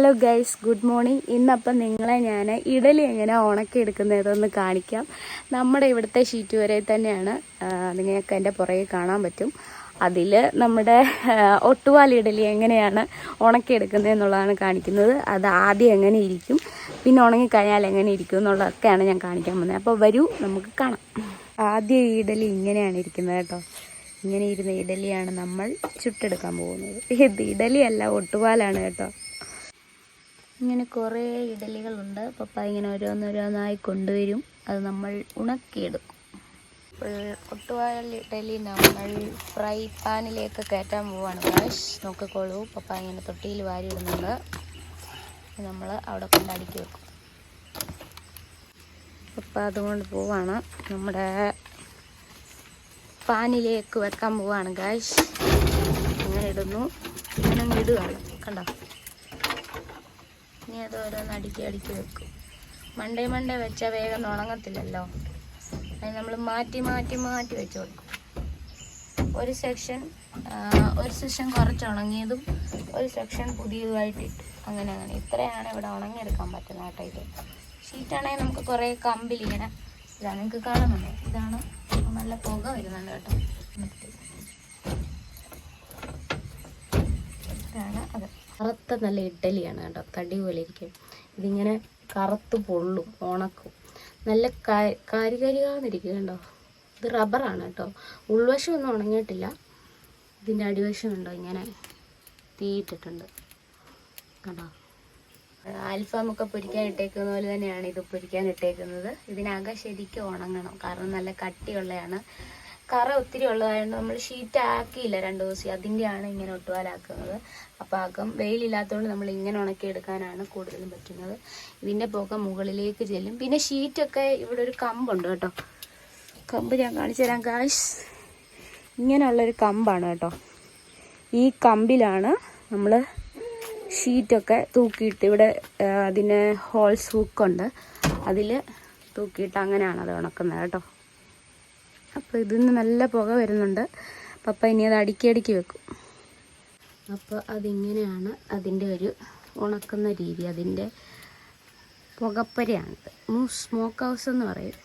Hello guys, good morning. ഇന്നപ്പം നിങ്ങളെ ഞാൻ ഇഡലി എങ്ങനെ ഉണക്കിയെടുക്കുന്നതെന്ന് കാണിക്കാം. നമ്മുടെ ഇവിടുത്തെ ഷീറ്റ് വരെ തന്നെയാണ്, നിങ്ങൾക്ക് എൻ്റെ പുറകെ കാണാൻ പറ്റും. അതിൽ നമ്മുടെ ഒട്ടുപാൽ ഇഡലി എങ്ങനെയാണ് ഉണക്കിയെടുക്കുന്നതെന്നുള്ളതാണ് കാണിക്കുന്നത്. അത് ആദ്യം എങ്ങനെ ഇരിക്കും, പിന്നെ ഉണങ്ങിക്കഴിഞ്ഞാൽ എങ്ങനെ ഇരിക്കും എന്നുള്ളതൊക്കെയാണ് ഞാൻ കാണിക്കാൻ പോകുന്നത്. അപ്പോൾ വരൂ, നമുക്ക് കാണാം. ആദ്യം ഈ ഇഡലി ഇങ്ങനെയാണ് ഇരിക്കുന്നത് കേട്ടോ. ഇങ്ങനെ ഇരുന്ന ഇഡലിയാണ് നമ്മൾ ചുട്ടെടുക്കാൻ പോകുന്നത്. ഇത് ഇഡലിയല്ല, ഒട്ടുപാലാണ് കേട്ടോ. ഇങ്ങനെ കുറേ ഇഡലികളുണ്ട്. പപ്പ ഇങ്ങനെ ഓരോന്നോരോന്നായി കൊണ്ടുവരും. അത് നമ്മൾ ഉണക്കിയെടുക്കും. ഒട്ടുപാൽ ഇഡലി നമ്മൾ ഫ്രൈ പാനിലേക്ക് കയറ്റാൻ പോവാണ്. ഗൈസ് നോക്കിക്കോളൂ, പപ്പ ഇങ്ങനെ തൊട്ടിയിൽ വാരി ഇടുന്നുണ്ട്. നമ്മൾ അവിടെ കൊണ്ട് അടുക്കി വെക്കും. പപ്പ അതുകൊണ്ട് പോവാണ്, നമ്മുടെ പാനിലേക്ക് വെക്കാൻ പോവാണ്. ഗൈസ് അങ്ങനെ ഇടുന്നു, ഇങ്ങനെ ഇടുകയാണ് കണ്ടോ. ഇനി അത് ഓരോന്ന് അടുക്കി വെക്കും. മണ്ടേ വെച്ചാൽ വേഗം ഉണങ്ങത്തില്ലല്ലോ. അത് നമ്മൾ മാറ്റി വെച്ച് കൊടുക്കും. ഒരു സെക്ഷൻ കുറച്ച് ഉണങ്ങിയതും ഒരു സെക്ഷൻ പുതിയതുമായിട്ട് ഇട്ടു. അങ്ങനെ ഇത്രയാണ് ഇവിടെ ഉണങ്ങിയെടുക്കാൻ പറ്റുന്ന കേട്ടോ. ഇത് ഷീറ്റാണെങ്കിൽ നമുക്ക് കുറേ കമ്പിലിങ്ങനെ ഇതാണ്, നിങ്ങൾക്ക് കാണുന്നുണ്ടോ? ഇതാണ് നല്ല പുക വരുന്നുണ്ട് കേട്ടോ. ഇതാണ് അത്. കറുത്ത നല്ല ഇഡലിയാണ് കേട്ടോ, തടി പോലെ ഇരിക്കും. ഇതിങ്ങനെ കറുത്ത് പൊള്ളും, ഉണക്കും. നല്ല കരികരികാന്നിരിക്കും കേട്ടോ. ഇത് റബ്ബറാണ് കേട്ടോ. ഉൾവശം ഒന്നും ഉണങ്ങിയിട്ടില്ല. ഇതിൻ്റെ അടിവശം ഉണ്ടോ, ഇങ്ങനെ തീയിട്ടിട്ടുണ്ട് കേട്ടോ. ആൽഫാമൊക്കെ പൊരിക്കാൻ ഇട്ടേക്കുന്ന പോലെ തന്നെയാണ് ഇത് പൊരിക്കാൻ ഇട്ടേക്കുന്നത്. ഇതിനകം ശരിക്കും ഉണങ്ങണം, കാരണം നല്ല കട്ടിയുള്ളതാണ്. കറ ഒത്തിരി ഉള്ളതായതുകൊണ്ട് നമ്മൾ ഷീറ്റ് ആക്കിയില്ല 2 ദിവസം. അതിൻ്റെയാണ് ഇങ്ങനെ ഒട്ടുപാലാക്കുന്നത്. അപ്പോൾ അകം വെയിലില്ലാത്തതുകൊണ്ട് നമ്മൾ ഇങ്ങനെ ഉണക്കിയെടുക്കാനാണ് കൂടുതലും പറ്റുന്നത്. ഇതിൻ്റെ പുക മുകളിലേക്ക് ചെല്ലും. പിന്നെ ഷീറ്റൊക്കെ ഇവിടെ ഒരു കമ്പുണ്ട് കേട്ടോ. കമ്പ് ഞാൻ കാണിച്ചു തരാം ഗായ്സ്. ഇങ്ങനെയുള്ളൊരു കമ്പാണ് കേട്ടോ. ഈ കമ്പിലാണ് നമ്മൾ ഷീറ്റൊക്കെ തൂക്കിയിട്ട്, ഇവിടെ അതിന് ഹോൾസ് ഹുക്കുണ്ട്, അതിൽ തൂക്കിയിട്ട് അങ്ങനെയാണ് അത് ഉണക്കുന്നത് കേട്ടോ. അപ്പോൾ ഇതിന്ന് നല്ല പുക വരുന്നുണ്ട്. പപ്പ ഇനി അത് അടുക്കി വെക്കും. അപ്പോൾ അതിങ്ങനെയാണ് അതിൻ്റെ ഒരു ഉണക്കുന്ന രീതി. അതിൻ്റെ പുകപ്പരയാണിത്. സ്മോക്ക് ഹൗസ് എന്ന് പറയും.